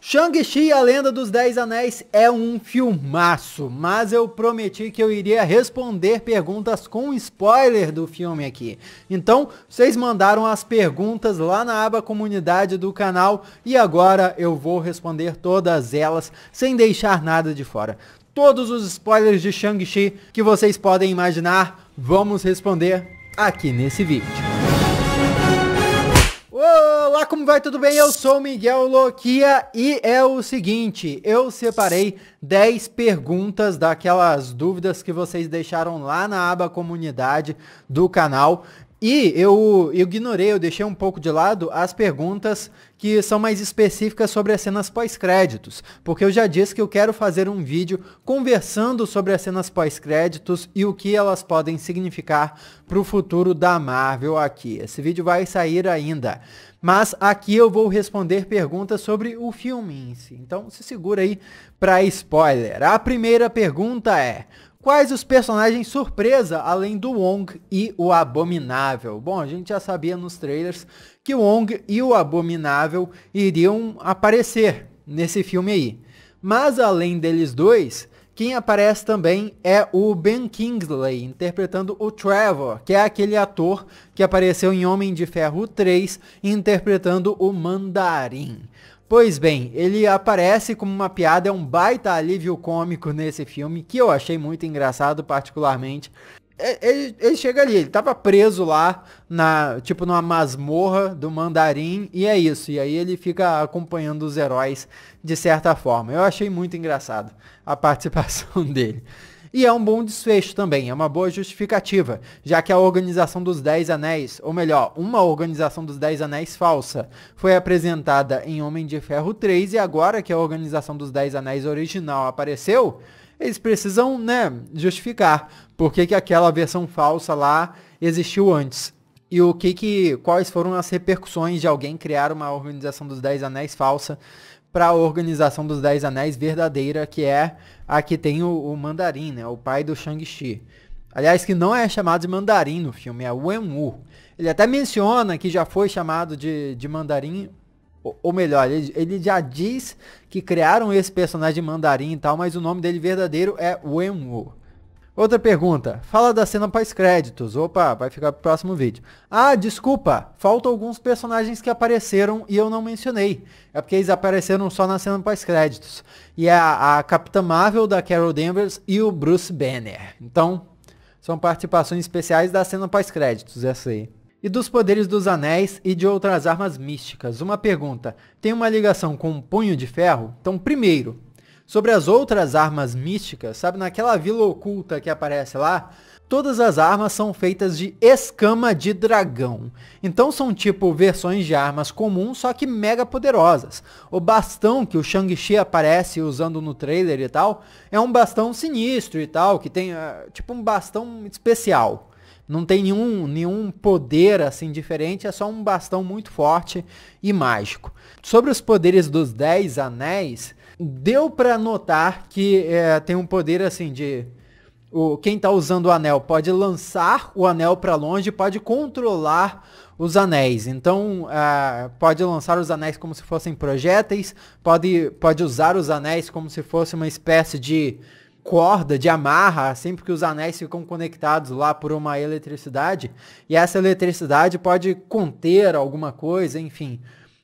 Shang-Chi e a Lenda dos 10 Anéis é um filmaço, mas eu prometi que eu iria responder perguntas com spoiler do filme aqui. Então, vocês mandaram as perguntas lá na aba comunidade do canal e agora eu vou responder todas elas sem deixar nada de fora. Todos os spoilers de Shang-Chi que vocês podem imaginar, vamos responder aqui nesse vídeo. Olá, como vai? Tudo bem? Eu sou o Miguel Loquia e é o seguinte, eu separei 10 perguntas daquelas dúvidas que vocês deixaram lá na aba comunidade do canal e eu ignorei, eu deixei um pouco de lado as perguntas que são mais específicas sobre as cenas pós-créditos, porque eu já disse que eu quero fazer um vídeo conversando sobre as cenas pós-créditos e o que elas podem significar para o futuro da Marvel aqui. Esse vídeo vai sair ainda, mas aqui eu vou responder perguntas sobre o filme em si, então se segura aí para spoiler. A primeira pergunta é: quais os personagens surpresa além do Wong e o Abominável? Bom, a gente já sabia nos trailers que o Wong e o Abominável iriam aparecer nesse filme aí. Mas além deles dois, quem aparece também é o Ben Kingsley, interpretando o Trevor, que é aquele ator que apareceu em Homem de Ferro 3, interpretando o Mandarim. Pois bem, ele aparece como uma piada, é um baita alívio cômico nesse filme, que eu achei muito engraçado particularmente. Ele chega ali, ele tava preso lá, numa masmorra do Mandarim, e é isso. E aí ele fica acompanhando os heróis de certa forma. Eu achei muito engraçado a participação dele. E é um bom desfecho também, é uma boa justificativa, já que a Organização dos 10 Anéis, ou melhor, uma Organização dos 10 Anéis falsa, foi apresentada em Homem de Ferro 3 e agora que a Organização dos 10 Anéis original apareceu, eles precisam, justificar por que aquela versão falsa lá existiu antes. E quais foram as repercussões de alguém criar uma Organização dos 10 Anéis falsa para a Organização dos 10 Anéis verdadeira, que é a que tem o Mandarim, né? O pai do Shang-Chi. Aliás, que não é chamado de Mandarim no filme, é Wenwu. Ele até menciona que já foi chamado de Mandarim, ou melhor, ele já diz que criaram esse personagem de Mandarim e tal, mas o nome dele verdadeiro é Wenwu. Outra pergunta, fala da cena pós-créditos. Opa, vai ficar pro próximo vídeo. Ah, desculpa, faltam alguns personagens que apareceram e eu não mencionei. É porque eles apareceram só na cena pós-créditos. E é a Capitã Marvel da Carol Danvers e o Bruce Banner. Então, são participações especiais da cena pós-créditos, essa aí. E dos poderes dos anéis e de outras armas místicas. Uma pergunta, tem uma ligação com o Punho de Ferro? Então, primeiro, sobre as outras armas místicas, sabe, naquela vila oculta que aparece lá, todas as armas são feitas de escama de dragão. Então são tipo versões de armas comuns, só que mega poderosas. O bastão que o Shang-Chi aparece usando no trailer e tal, é um bastão sinistro e tal, que tem tipo um bastão especial. Não tem nenhum poder assim diferente, é só um bastão muito forte e mágico. Sobre os poderes dos 10 anéis, deu pra notar que tem um poder assim de... quem tá usando o anel pode lançar o anel pra longe, pode controlar os anéis. Então, pode lançar os anéis como se fossem projéteis, pode usar os anéis como se fosse uma espécie de corda, de amarra, assim, porque os anéis ficam conectados lá por uma eletricidade, e essa eletricidade pode conter alguma coisa, enfim.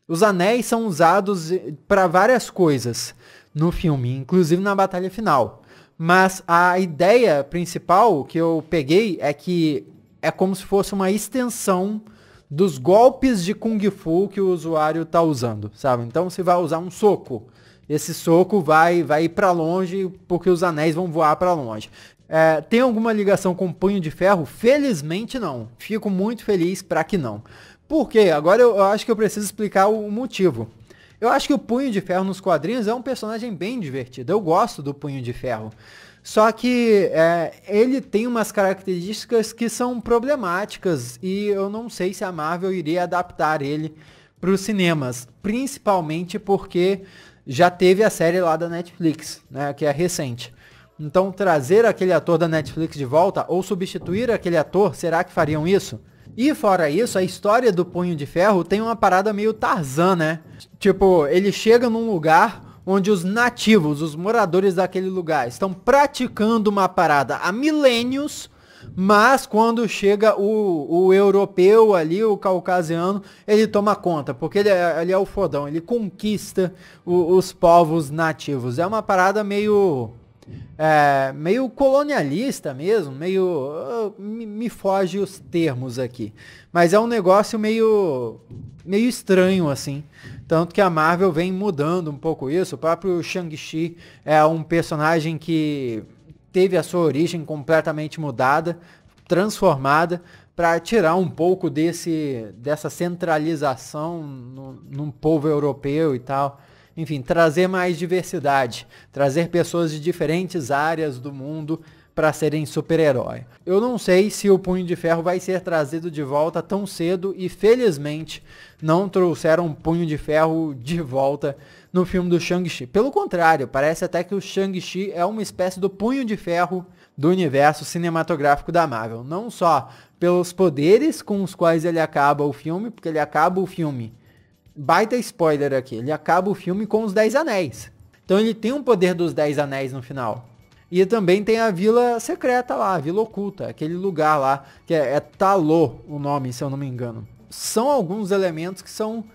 Os anéis são usados para várias coisas no filme, inclusive na batalha final. Mas a ideia principal que eu peguei é que é como se fosse uma extensão dos golpes de Kung Fu que o usuário está usando, sabe? Então você vai usar um soco. Esse soco vai ir para longe porque os anéis vão voar para longe. Tem alguma ligação com o Punho de Ferro? Felizmente não. Fico muito feliz para que não. Por quê? Agora eu acho que eu preciso explicar o motivo. Eu acho que o Punho de Ferro nos quadrinhos é um personagem bem divertido. Eu gosto do Punho de Ferro. Só que ele tem umas características que são problemáticas e eu não sei se a Marvel iria adaptar ele para os cinemas. Principalmente porque já teve a série lá da Netflix, né, que é recente. Então trazer aquele ator da Netflix de volta ou substituir aquele ator, será que fariam isso? E fora isso, a história do Punho de Ferro tem uma parada meio Tarzan, né? Tipo, ele chega num lugar onde os nativos, os moradores daquele lugar, estão praticando uma parada há milênios, mas quando chega o europeu ali, o caucasiano, ele toma conta, porque ele é o fodão, ele conquista os povos nativos. É uma parada meio colonialista mesmo, me foge os termos aqui, mas é um negócio meio estranho assim, tanto que a Marvel vem mudando um pouco isso. O próprio Shang-Chi é um personagem que teve a sua origem completamente mudada, transformada, para tirar um pouco dessa centralização num povo europeu e tal. Enfim, trazer mais diversidade, trazer pessoas de diferentes áreas do mundo para serem super-herói. Eu não sei se o Punho de Ferro vai ser trazido de volta tão cedo e felizmente não trouxeram o Punho de Ferro de volta no filme do Shang-Chi. Pelo contrário, parece até que o Shang-Chi é uma espécie do Punho de Ferro do universo cinematográfico da Marvel. Não só pelos poderes com os quais ele acaba o filme, porque ele acaba o filme... Baita spoiler aqui, ele acaba o filme com os 10 Anéis. Então ele tem um poder dos 10 Anéis no final. E também tem a Vila Secreta lá, a Vila Oculta, aquele lugar lá, que é Talô o nome, se eu não me engano. São alguns elementos que são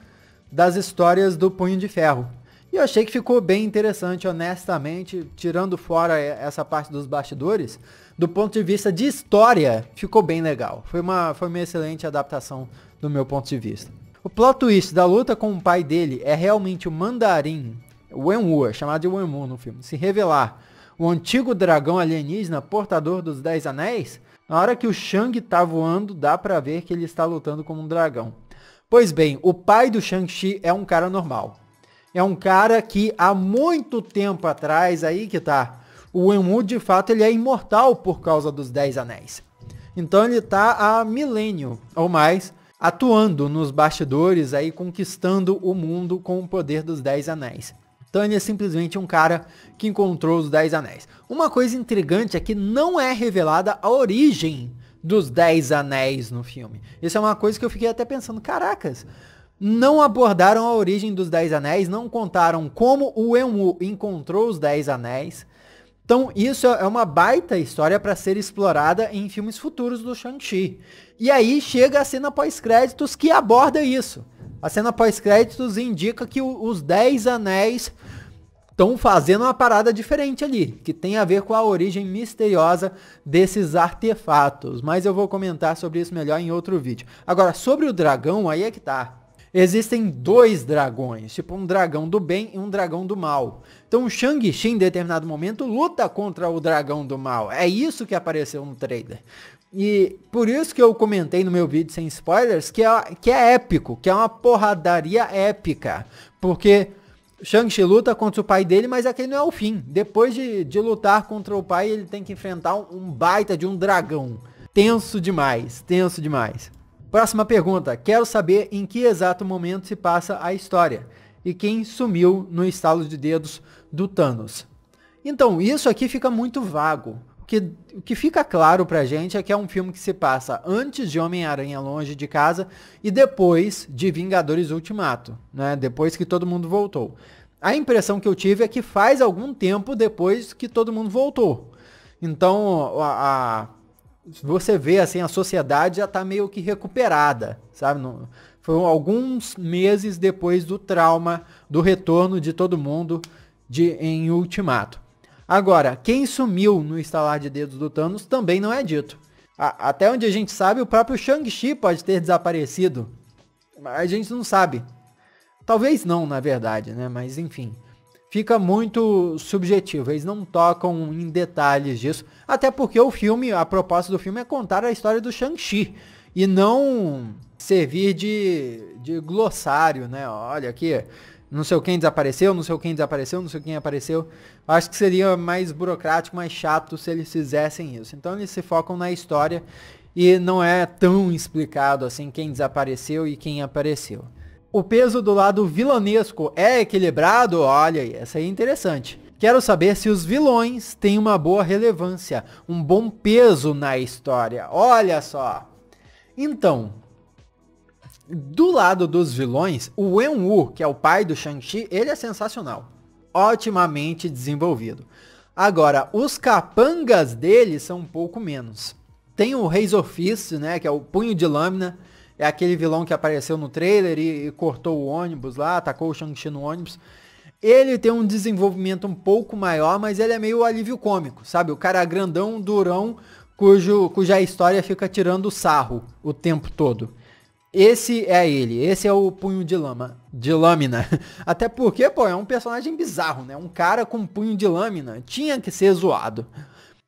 das histórias do Punho de Ferro. E eu achei que ficou bem interessante, honestamente, tirando fora essa parte dos bastidores, do ponto de vista de história, ficou bem legal. Foi uma excelente adaptação do meu ponto de vista. O plot twist da luta com o pai dele é realmente o Mandarim, o Wenwu, chamado de Wenwu no filme, se revelar o antigo dragão alienígena portador dos 10 Anéis. Na hora que o Shang tá voando, dá pra ver que ele está lutando como um dragão. Pois bem, o pai do Shang-Chi é um cara normal. É um cara que há muito tempo atrás, aí que tá, o Wenwu de fato ele é imortal por causa dos 10 Anéis. Então ele tá há milênio ou mais atuando nos bastidores aí, conquistando o mundo com o poder dos 10 Anéis. Então ele é simplesmente um cara que encontrou os 10 Anéis. Uma coisa intrigante é que não é revelada a origem dos 10 Anéis no filme. Isso é uma coisa que eu fiquei até pensando, caracas, não abordaram a origem dos 10 Anéis, não contaram como o Wenwu encontrou os 10 Anéis. Então isso é uma baita história para ser explorada em filmes futuros do Shang-Chi. E aí chega a cena pós-créditos que aborda isso. A cena pós-créditos indica que os 10 Anéis estão fazendo uma parada diferente ali, que tem a ver com a origem misteriosa desses artefatos. Mas eu vou comentar sobre isso melhor em outro vídeo. Agora, sobre o dragão, aí é que tá. Existem 2 dragões, tipo um dragão do bem e um dragão do mal. Então o Shang-Chi em determinado momento luta contra o dragão do mal. É isso que apareceu no trailer. E por isso que eu comentei no meu vídeo sem spoilers que é épico, que é uma porradaria épica. Porque Shang-Chi luta contra o pai dele, mas aquele não é o fim. Depois de lutar contra o pai, ele tem que enfrentar um baita de um dragão. Tenso demais, tenso demais. Próxima pergunta. Quero saber em que exato momento se passa a história e quem sumiu no estalo de dedos do Thanos. Então, isso aqui fica muito vago. O que fica claro pra gente é que é um filme que se passa antes de Homem-Aranha Longe de Casa e depois de Vingadores Ultimato, né? Depois que todo mundo voltou. A impressão que eu tive é que faz algum tempo depois que todo mundo voltou. Então, você vê assim, a sociedade já tá meio que recuperada, sabe? Foram alguns meses depois do trauma, do retorno de todo mundo em Ultimato. Agora, quem sumiu no estalar de dedos do Thanos também não é dito. Até onde a gente sabe, o próprio Shang-Chi pode ter desaparecido. Mas a gente não sabe. Talvez não, na verdade, né? Mas enfim, fica muito subjetivo. Eles não tocam em detalhes disso. Até porque o filme, a proposta do filme é contar a história do Shang-Chi. E não servir de glossário, né? Olha aqui, não sei quem desapareceu, não sei quem desapareceu, não sei quem apareceu. Acho que seria mais burocrático, mais chato se eles fizessem isso. Então eles se focam na história e não é tão explicado assim quem desapareceu e quem apareceu. O peso do lado vilanesco é equilibrado? Olha aí, essa aí é interessante. Quero saber se os vilões têm uma boa relevância, um bom peso na história. Olha só. Então, do lado dos vilões, o Wenwu, que é o pai do Shang-Chi, ele é sensacional. Otimamente desenvolvido. Agora, os capangas dele são um pouco menos. Tem o Razor Fist, né, que é o punho de lâmina. É aquele vilão que apareceu no trailer e cortou o ônibus lá, atacou o Shang-Chi no ônibus. Ele tem um desenvolvimento um pouco maior, mas ele é meio alívio cômico, sabe? O cara grandão, durão, cuja história fica tirando sarro o tempo todo. Esse é ele, esse é o punho de lâmina. Até porque, pô, é um personagem bizarro, né? Um cara com punho de lâmina tinha que ser zoado.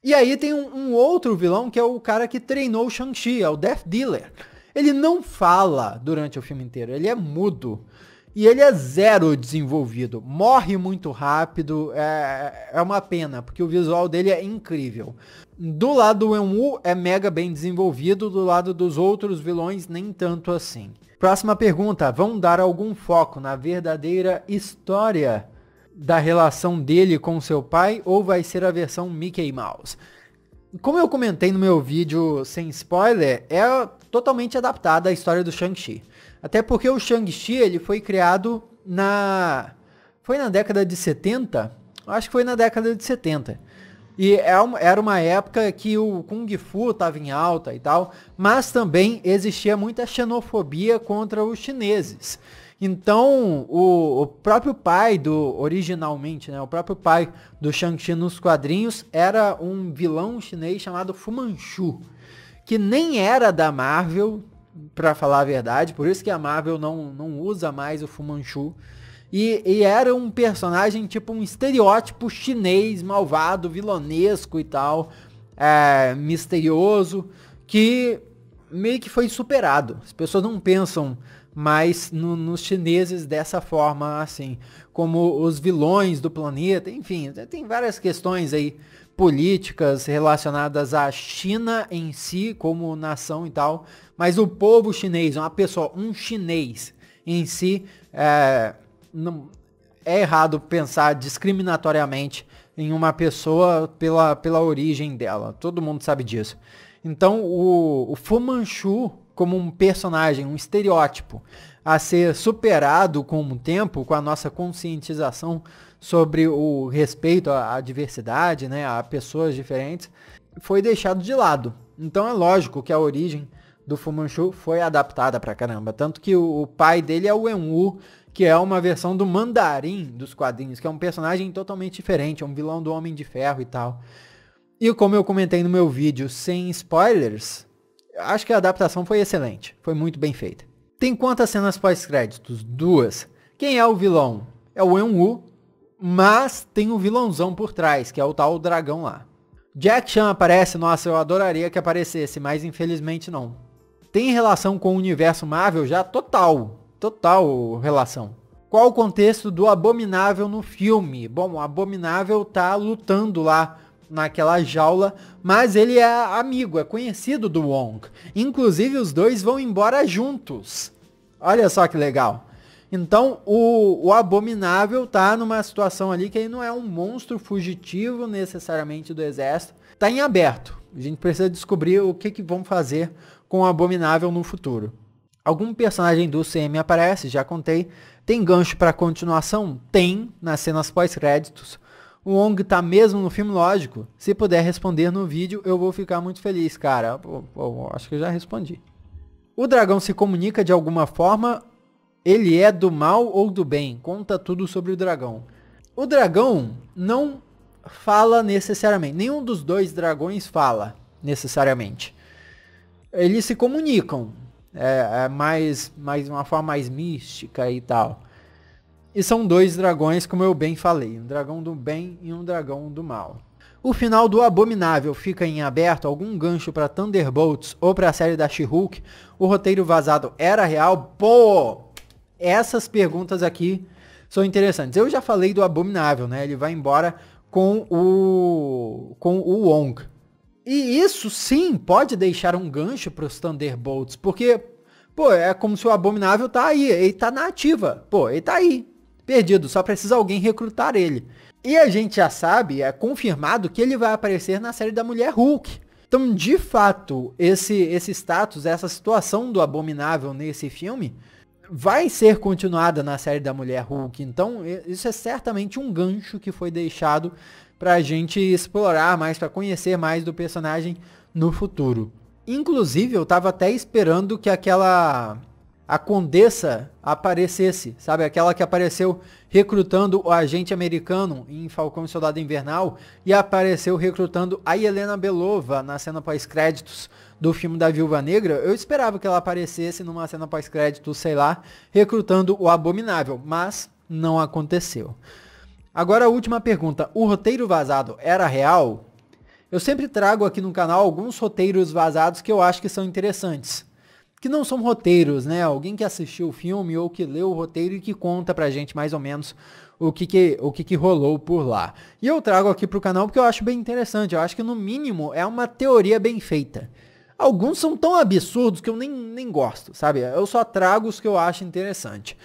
E aí tem um outro vilão que é o cara que treinou o Shang-Chi, é o Death Dealer. Ele não fala durante o filme inteiro, ele é mudo. E ele é zero desenvolvido, morre muito rápido, é uma pena, porque o visual dele é incrível. Do lado do Wenwu é mega bem desenvolvido, do lado dos outros vilões nem tanto assim. Próxima pergunta, vão dar algum foco na verdadeira história da relação dele com seu pai ou vai ser a versão Mickey Mouse? Como eu comentei no meu vídeo sem spoiler, é totalmente adaptada à história do Shang-Chi. Até porque o Shang-Chi, ele foi criado foi na década de 70? Acho que foi na década de 70. E era uma época que o Kung Fu estava em alta e tal, mas também existia muita xenofobia contra os chineses. Então, o próprio pai originalmente, né, o próprio pai do Shang-Chi nos quadrinhos era um vilão chinês chamado Fu Manchu, que nem era da Marvel, pra falar a verdade, por isso que a Marvel não usa mais o Fu Manchu. E era um personagem tipo um estereótipo chinês, malvado, vilanesco e tal, misterioso, que meio que foi superado. As pessoas não pensam mais nos chineses dessa forma, assim, como os vilões do planeta, enfim, tem várias questões aí políticas relacionadas à China em si, como nação e tal, mas o povo chinês, um chinês em si, não, é errado pensar discriminatoriamente em uma pessoa pela origem dela, todo mundo sabe disso. Então o Fu Manchu, como um personagem, um estereótipo a ser superado com o tempo, com a nossa conscientização sobre o respeito à diversidade, né, a pessoas diferentes, foi deixado de lado. Então é lógico que a origem do Fu Manchu foi adaptada pra caramba. Tanto que o pai dele é o Wenwu, que é uma versão do Mandarim dos quadrinhos, que é um personagem totalmente diferente, é um vilão do Homem de Ferro e tal. E como eu comentei no meu vídeo sem spoilers, acho que a adaptação foi excelente, foi muito bem feita. Tem quantas cenas pós-créditos? 2. Quem é o vilão? É o Wenwu, mas tem um vilãozão por trás, que é o tal dragão lá. Jack Chan aparece, nossa, eu adoraria que aparecesse, mas infelizmente não. Tem relação com o universo Marvel já? Total relação. Qual o contexto do Abominável no filme? Bom, o Abominável tá lutando lá naquela jaula, mas ele é amigo, é conhecido do Wong. Inclusive os dois vão embora juntos. Olha só que legal. Então o Abominável tá numa situação ali que ele não é um monstro fugitivo necessariamente do exército. Tá em aberto. A gente precisa descobrir o que vão fazer com o Abominável no futuro. Algum personagem do CM aparece, já contei. Tem gancho para continuação? Tem, nas cenas pós-créditos. O Wong tá mesmo no filme, lógico. Se puder responder no vídeo, eu vou ficar muito feliz, cara. Acho que eu já respondi. O dragão se comunica de alguma forma? Ele é do mal ou do bem? Conta tudo sobre o dragão. O dragão não fala necessariamente. Nenhum dos dois dragões fala necessariamente. Eles se comunicam. Mais uma forma mais mística e tal. E são dois dragões, como eu bem falei. Um dragão do bem e um dragão do mal. O final do Abominável fica em aberto? Algum gancho para Thunderbolts ou para a série da She-Hulk? O roteiro vazado era real? Pô! Essas perguntas aqui são interessantes. Eu já falei do Abominável, né? Ele vai embora com o Wong. E isso sim pode deixar um gancho para os Thunderbolts, porque, pô, é como se o Abominável tá aí, ele tá na ativa, pô, ele tá aí, perdido, só precisa alguém recrutar ele. E a gente já sabe, é confirmado que ele vai aparecer na série da Mulher Hulk. Então, de fato, esse status, essa situação do Abominável nesse filme vai ser continuada na série da Mulher Hulk. Então, isso é certamente um gancho que foi deixado pra gente explorar mais, pra conhecer mais do personagem no futuro. Inclusive, eu tava até esperando que a Condessa aparecesse, sabe? Aquela que apareceu recrutando o agente americano em Falcão e Soldado Invernal e apareceu recrutando a Yelena Belova na cena pós-créditos do filme da Viúva Negra. Eu esperava que ela aparecesse numa cena pós-créditos, sei lá, recrutando o Abominável, mas não aconteceu. Agora a última pergunta. O roteiro vazado era real? Eu sempre trago aqui no canal alguns roteiros vazados que eu acho que são interessantes. Que não são roteiros, né? Alguém que assistiu o filme ou que leu o roteiro e que conta pra gente mais ou menos o que rolou por lá. E eu trago aqui pro canal porque eu acho bem interessante. Eu acho que no mínimo é uma teoria bem feita. Alguns são tão absurdos que eu nem gosto, sabe? Eu só trago os que eu acho interessante.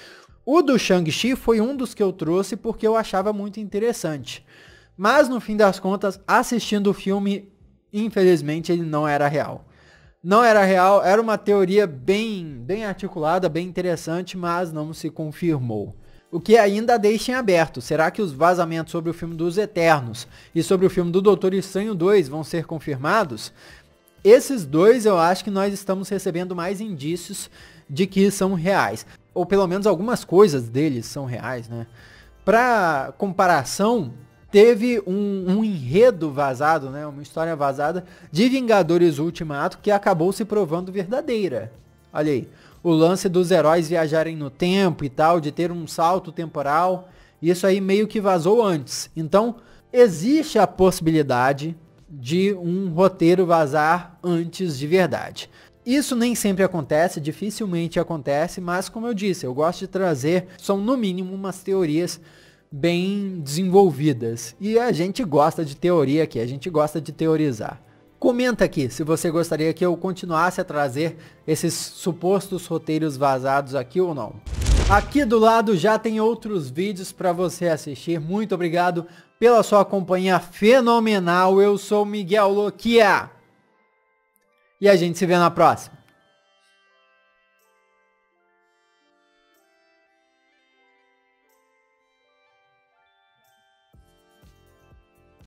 O do Shang-Chi foi um dos que eu trouxe porque eu achava muito interessante. Mas no fim das contas, assistindo o filme, infelizmente ele não era real. Não era real, era uma teoria bem articulada, bem interessante, mas não se confirmou. O que ainda deixa em aberto. Será que os vazamentos sobre o filme dos Eternos e sobre o filme do Doutor Estranho 2 vão ser confirmados? Esses dois eu acho que nós estamos recebendo mais indícios de que são reais. Ou pelo menos algumas coisas deles são reais, né? Para comparação, teve um enredo vazado, né, uma história vazada de Vingadores Ultimato que acabou se provando verdadeira. Olha aí, o lance dos heróis viajarem no tempo e tal, de ter um salto temporal, isso aí meio que vazou antes. Então, existe a possibilidade de um roteiro vazar antes de verdade. Isso nem sempre acontece, dificilmente acontece, mas como eu disse, eu gosto de trazer, são no mínimo umas teorias bem desenvolvidas. E a gente gosta de teoria aqui, a gente gosta de teorizar. Comenta aqui se você gostaria que eu continuasse a trazer esses supostos roteiros vazados aqui ou não. Aqui do lado já tem outros vídeos para você assistir. Muito obrigado pela sua companhia fenomenal. Eu sou Miguel Loquia. E a gente se vê na próxima.